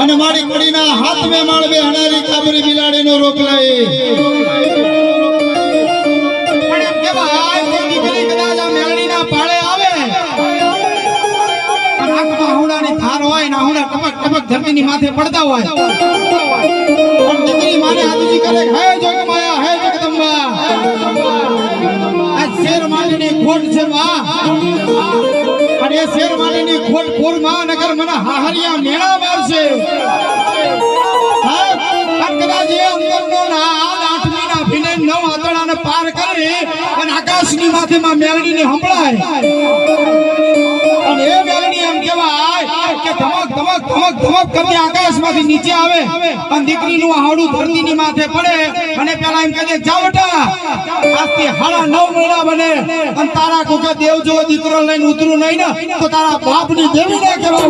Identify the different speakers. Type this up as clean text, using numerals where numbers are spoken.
Speaker 1: અને મારી કડીના હાથ મે માળવે હણારી કાબરી બિલાડીનો રોકલાય પણ એમ કેવાય કોઈ દીકરી કદાચ આ મેળણીના પાળે આવે આંખમાં હુડાની ધાર હોય ને હુડા ટપક ટપક ધરતીની માથે પડતા હોય પણ દીકરી માને આદિજી કરે હે જોગમાયા હે જગદંબા આ શેર માલીની ખોટ છે માં અને શેર માલીની ખોટ પૂરમાં નગર મને હાહરિયા મેળા મારશે કદાચ એ અંતરનો નાદ આઠમીના ભીને 9 આતણાને પાર કરી અને આકાશની માથે માં મેળણીને સંભળાય અને એ મેળણી એમ કહેવાય કે ધમક ધમક ધમક ધમક કરતી આકાશમાંથી નીચે આવે અને દીકરીનું હાડું ધરતીની માથે પડે અને પેલા એમ કહે જા બેટા આજથી 9.5 મહિના બને અને તારા કોકે દેવ જેવો દીકરો લઈને ઉતરું નહીં ને તો તારા બાપની દેવી ના કહેવાય